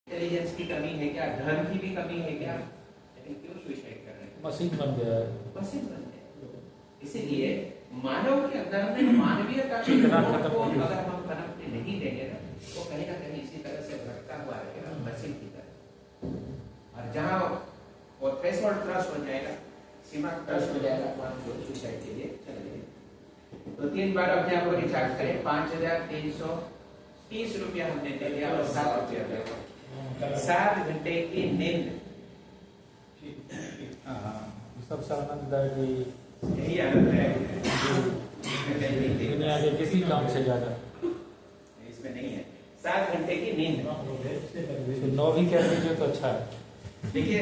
Intelligence की कमी है क्या, धन की भी कमी है क्या, लेकिन क्यों सुसाइड कर रहे हैं? मशीन बन गया है। मशीन बन गए। इसीलिए मानव के अंदर में मानवीयता की चेतना गुणों खत्म को हो गई। अगर हम पनपने नहीं देंगे ना, तो कहीं ना कहीं इसी तरह से भटका हुआ रहेगा मशीन की तरह। और जहाँ वो थ्रेशोल्ड क्रॉस हो जाएगा, सीमा क्रॉस हो जाएगा, तो हम लोग सुसाइड के लिए चले जाएंगे। तो 3 बार अपने आप को रिचार्ज करें। 5330 रुपया हमने दे दिया और 7 रुपया दे। 7 घंटे की नींद, सबसे आनंददायी यही आनंद है दुनिया के किसी काम से ज्यादा। इसमें नहीं है। 7 घंटे की नींद, तो 9 भी कह दीजिए तो अच्छा है। देखिए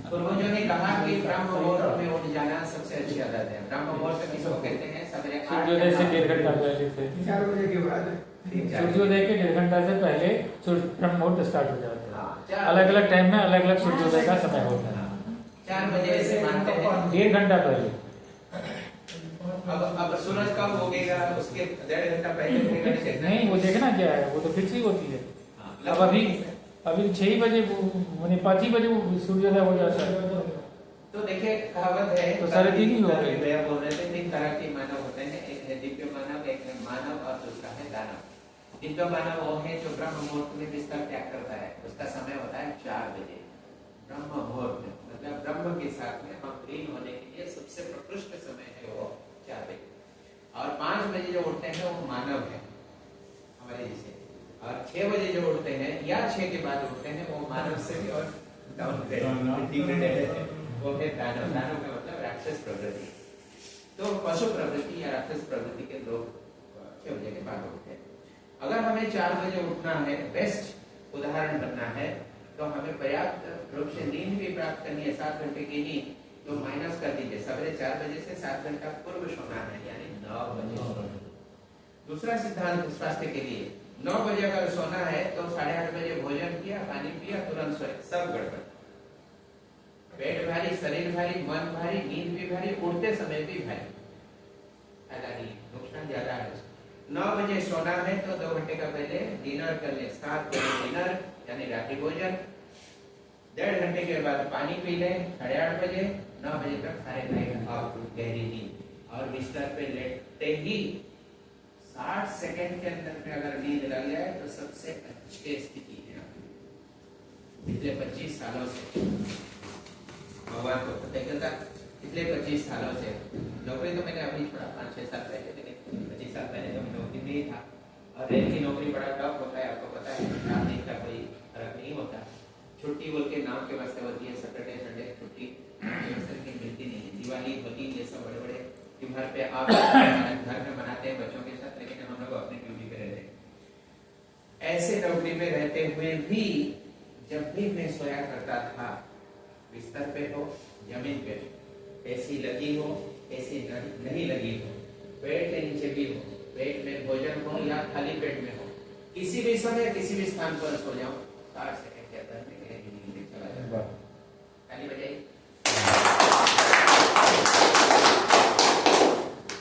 पूर्वजों ने कहा कि ब्रह्म मुहूर्त में उठ जाना सबसे अच्छी आदत है। ब्रह्म मुहूर्त किसको कहते हैं? सवेरे 8 सूर्योदय से 1.5 घंटा पहले से 4 बजे के बाद सूर्योदय के 1.5 घंटा से पहले ब्रह्म मुहूर्त स्टार्ट हो जाता है। हाँ, अलग अलग टाइम में अलग अलग सूर्योदय का समय होता है। 4 बजे से मानते हैं। 1.5 घंटा पहले। अब सूरज कब उगेगा उसके 1.5 घंटा पहले उगेगा नहीं, वो देखना क्या है, वो तो फिक्स ही होती है। अब अभी 6 बजे मैंने 5 ही बजे सूर्योदय हो जाता है। तो देखिए कहावत है, तो 3:30 ही हो गए। भैया बोल रहे थे 3 तरह के मानव होते हैं। एक है दिव्य मानव, एक है मानव और दूसरा है दानव। दिव्य मानव वो है जो ब्रह्म मुहूर्त में बिस्तर त्याग करता है। उसका समय होता है 4 बजे ब्रह्म मुहूर्त में, मतलब ब्रह्म के साथ में हम लीन होने के लिए सबसे प्रकृष्ट समय है वो 4 बजे। और 5 बजे जो उठते हैं वो मानव है हमारे जैसे। और 6 बजे जो उठते हैं या 6 के बाद उठते हैं वो मानव से भी और डाउनग्रेड है, वो है दानव। दानव का मतलब राक्षस प्रवृत्ति। तो पशु प्रवृत्ति या राक्षस प्रवृत्ति के लोग 6 बजे के बाद उठते हैं। अगर हमें 4 बजे उठना है, बेस्ट उदाहरण बनना है, तो हमें पर्याप्त रूप से नींद भी प्राप्त करनी है। 7 घंटे की नींद तो माइनस कर दीजिए, सवेरे 4 बजे से 7 घंटा पूर्व सोना है, यानी 9 बजे। दूसरा सिद्धांत स्वास्थ्य के लिए, 9 बजे अगर सोना है तो 8:30 बजे भोजन किया, पानी पिया, तुरंत सोए, सब गड़बड़। पेट भारी, शरीर भारी, मन भारी, नींद भी भारी, उठते समय भी भारी, नुकसान ज्यादा है। 9 बजे सोना है तो 2 घंटे का पहले डिनर कर ले। 7 बजे डिनर यानी रात्रि भोजन, 1.5 घंटे के बाद पानी पी ले। 8:30 बजे 9 बजे तक सारे खाएगा आप गहरी नींद। और बिस्तर पे लेटते ही 60 सेकंड के अंदर में अगर नींद लग जाए तो सबसे अच्छी स्थिति है। पिछले 25 सालों से भगवान को पता चलता, पिछले 25 सालों से नौकरी तो मैंने अभी छोड़ा 5-6 साल पहले, लेकिन 25 साल पहले तो नौकरी नहीं था। और रेल की नौकरी बड़ा टफ होता है, आपको पता है। रात दिन का कोई फर्क नहीं होता। छुट्टी बोल के नाम के वास्ते होती है, सैटरडे संडे छुट्टी की मिलती नहीं है। दिवाली होली ये सब बड़े बड़े त्योहार पे आप घर में मनाते हैं बच्चों के साथ, लेकिन हम लोग अपनी ड्यूटी पे रहते हैं। ऐसे नौकरी में रहते हुए भी जब भी मैं सोया करता था, बिस्तर पे हो, जमीन पे, एसी लगी हो, एसी नहीं लगी हो, पेट के नीचे भी हो, पेट में भोजन हो या खाली पेट में हो, किसी भी समय किसी भी स्थान पर सो जाओ, 60 सेकंड के अंदर में नींद चला जाता है। ताली बजाइए।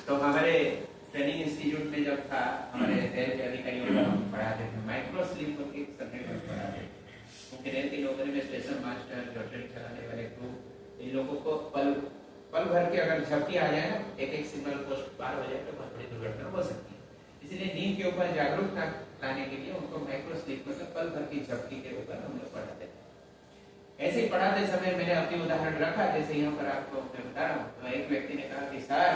तो हमारे ट्रेनिंग इंस्टीट्यूट में जब था, हमारे रेल के अधिकारियों को हम पढ़ाते थे, माइक्रो स्लीप करके सब्जेक्ट पढ़ाते थे। उनके रेल की नौकरी में स्टेशन मास्टर, जो ट्रेन चलाने वाले क्रू, इन लोगों को पल भर के अगर झपकी आ जाए ना, एक सिग्नल पोस्ट पार हो जाए तो बहुत बड़ी दुर्घटना हो सकती है। इसलिए नींद के ऊपर जागरूकता लाने के लिए उनको माइक्रो स्लीप मतलब पल भर की झपकी के ऊपर हम लोग पढ़ाते थे। ऐसे ही पढ़ाते समय मैंने अपनी उदाहरण रखा, जैसे यहाँ पर आपको मैं बता रहा हूँ। तो एक व्यक्ति ने कहा कि सर,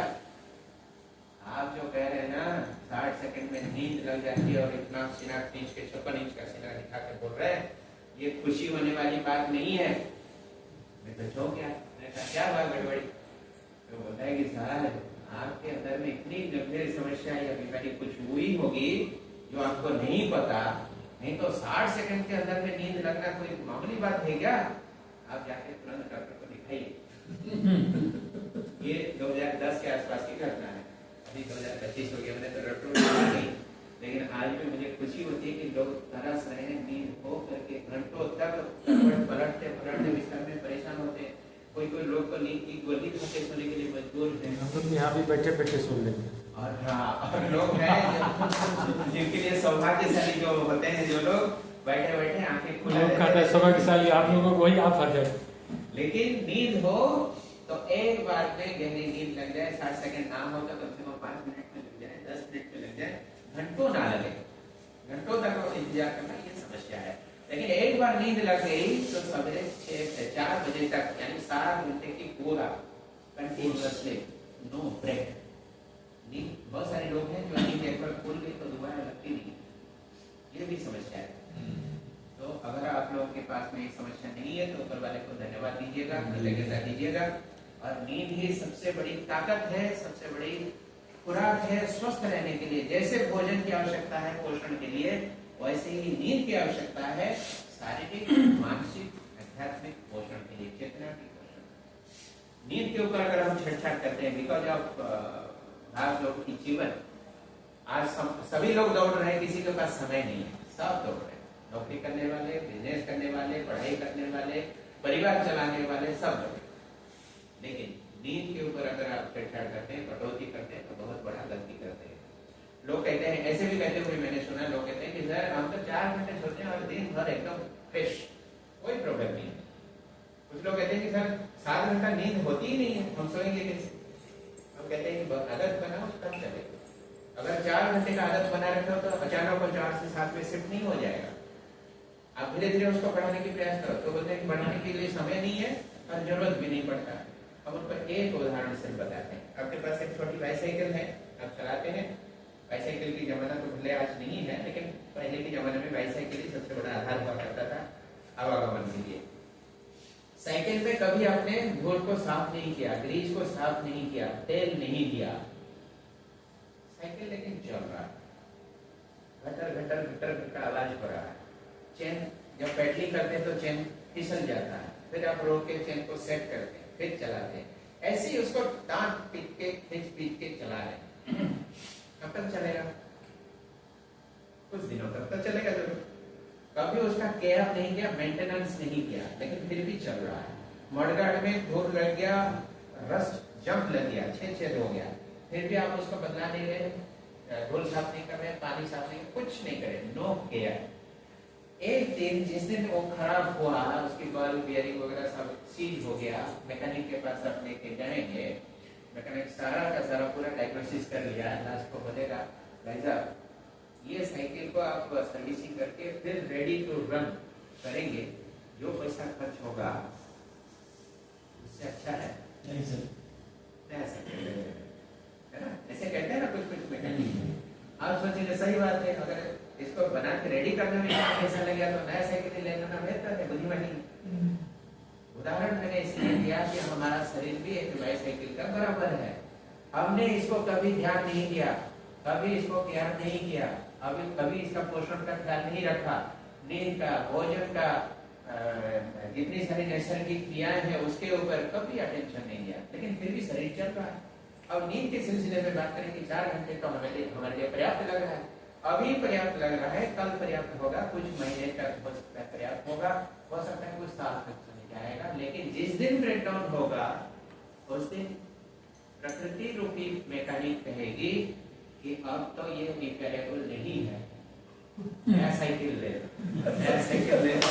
आप जो कह रहे हैं ना 60 सेकंड में नींद लग जाती है और इतना सीना खींच के 56 इंच का सीना दिखा के बोल रहे हैं, ये खुशी होने वाली बात नहीं है। मैं तो चौंक गया, मैंने कहा क्या बात गड़बड़ी? तो बोलता है कि सर, आपके अंदर में इतनी गंभीर समस्या या बीमारी कुछ हुई होगी जो आपको नहीं पता। नहीं तो 60 सेकंड के अंदर में नींद लगना कोई मामूली बात है क्या? आप जाके तुरंत डॉक्टर को दिखाइए। ये 2010 के आसपास की घटना है। अभी 2025 हो गया, मैंने तो डॉक्टर को दिखाया नहीं, लेकिन आज भी मुझे खुशी होती है कि लोग तरस रहे हैं, नींद हो करके घंटों तक पलटते बिस्तर में परेशान होते हैं। कोई लोग तो नींद की गोली खाके सोने के लिए मजबूर हैं। हम लोग यहाँ भी बैठे बैठे सो लेंगे। और हाँ, और लोग हैं जिनके लिए सौभाग्यशाली जो होते हैं, जो लोग बैठे बैठे आंखें खुला लोग कहते हैं सौभाग्यशाली आप लोगों को, वही आप हर जाए। लेकिन नींद हो तो एक बार में गहरी नींद लग जाए, 60 सेकंड नाम हो तो कम से कम 5 मिनट में लग जाए, 10 मिनट में लग जाए, घंटों ना लगे, घंटों तक इंतजार करना ये समस्या है। लेकिन एक बार नींद लग गई तो सवेरे 6 से 4 बजे तक यानी 7 घंटे की पूरा कंटिन्यूअसली नो ब्रेक नींद। बहुत सारे लोग हैं जो नींद एक बार खुल गई तो दोबारा लगती नहीं, ये भी समस्या है। तो अगर आप लोगों के पास में ये समस्या नहीं है तो ऊपर वाले को धन्यवाद दीजिएगा, कृतज्ञता दीजिएगा। और नींद ही सबसे बड़ी ताकत है, सबसे बड़ी खुराक है स्वस्थ रहने के लिए। जैसे भोजन की आवश्यकता है पोषण के लिए, वैसे ही नींद की आवश्यकता है शारीरिक, मानसिक, आध्यात्मिक पोषण के लिए, चेतना की पोषण। नींद के ऊपर अगर हम छेड़छाड़ करते हैं, बिकॉज ऑफ भाग दौड़ की जीवन, आज सभी लोग दौड़ रहे हैं, किसी के पास समय नहीं है, सब दौड़ रहे हैं, नौकरी करने वाले, बिजनेस करने वाले, पढ़ाई करने वाले, परिवार चलाने वाले, सब लोग। लेकिन नींद के ऊपर अगर आप छेड़छाड़ करते हैं, कटौती करते हैं तो बहुत बड़ा गलती करते हैं। लोग कहते हैं, ऐसे भी कहते हुए मैंने सुना, लोग कहते हैं कि सर हम तो 4 घंटे सोते हैं और दिन भर एकदम फ्रेश, कोई प्रॉब्लम नहीं है। कुछ लोग कहते हैं कि सर 7 घंटा नींद होती ही नहीं है, हम सोएंगे कैसे? हम कहते हैं कि आदत बनाओ तब चलेगा। अगर 4 घंटे का आदत बना रखे हो तो अचानक वो 4 से 7 में शिफ्ट नहीं हो जाएगा। आप धीरे धीरे उसको बढ़ाने की प्रयास करो, तो बोलते हैं कि बढ़ाने के लिए समय नहीं है और जरूरत भी नहीं पड़ता। हम उन पर एक उदाहरण से बताते हैं। आपके पास एक छोटी बाइसाइकिल है, आप चलाते हैं। बाइसाइकिल की जमाना तो भले आज नहीं है, लेकिन पहले के जमाने में बाइसाइकिल ही सबसे बड़ा आधार हुआ करता था आवागमन के लिए। साइकिल में कभी आपने धूल को साफ नहीं किया, ग्रीस को साफ नहीं किया, तेल नहीं दिया, साइकिल लेकिन चल रहा है, घटर घटर घटर घटर आवाज हो रहा है। चेन जब पेडलिंग करते हैं तो चेन फिसल जाता है, फिर आप रोक के चेन को सेट करते हैं, फिर चलाते हैं। ऐसे ही उसको टांग पीट के खींच पीट के चला रहे हैं। कब तक चलेगा? कुछ दिनों तक तो चलेगा जरूर। कभी उसका केयर नहीं किया, मेंटेनेंस नहीं किया, लेकिन फिर भी चल रहा है। मडगार्ड में धूल लग गया, रस्ट जंप लग गया, छेद हो गया, फिर भी आप उसको बदला नहीं रहे, धूल साफ नहीं कर रहे, पानी साफ नहीं, कुछ नहीं करे, नो केयर। एक दिन जिस दिन वो खराब हुआ, उसकी बल्ब बियरिंग वगैरह सब सीज हो गया, मैकेनिक के पास आप लेके जाएंगे, मैकेनिक सारा का सारा पूरा डायग्नोसिस कर लिया, लास्ट को बोलेगा भाई साहब ये साइकिल को आप सर्विसिंग करके फिर रेडी टू रन करेंगे, जो पैसा खर्च होगा उससे अच्छा है नहीं सर, है ना? ऐसे कहते हैं ना कुछ मैकेनिक। आप सोचिए सही बात है, अगर इसको बना के रेडी करने में पैसा लग गया तो नया साइकिल लेना बेहतर है, बुद्धिमानी। उदाहरण मैंने इसलिए दिया कि हमारा शरीर भी एक बाइसाइकिल का बराबर है। हमने इसको कभी ध्यान नहीं दिया, कभी इसको केयर नहीं किया, कभी इसका पोषण का ख्याल नहीं रखा, नींद का, भोजन का, जितनी सारी नैसर्गिक क्रियाएं हैं उसके ऊपर कभी अटेंशन नहीं दिया, लेकिन फिर भी शरीर चल रहा है। अब नींद के सिलसिले में बात करें कि 4 घंटे तो हमारे लिए पर्याप्त लग रहा है, अभी पर्याप्त लग रहा है, कल पर्याप्त होगा, कुछ महीने तक हो सकता है पर्याप्त होगा, हो सकता है कुछ साल तक चले जाएगा, लेकिन जिस दिन ब्रेकडाउन होगा उस दिन प्रकृति रूपी मैकेनिक कहेगी कि अब तो ये रिपेयरेबल नहीं है, नया साइकिल ले, नया साइकिल ले।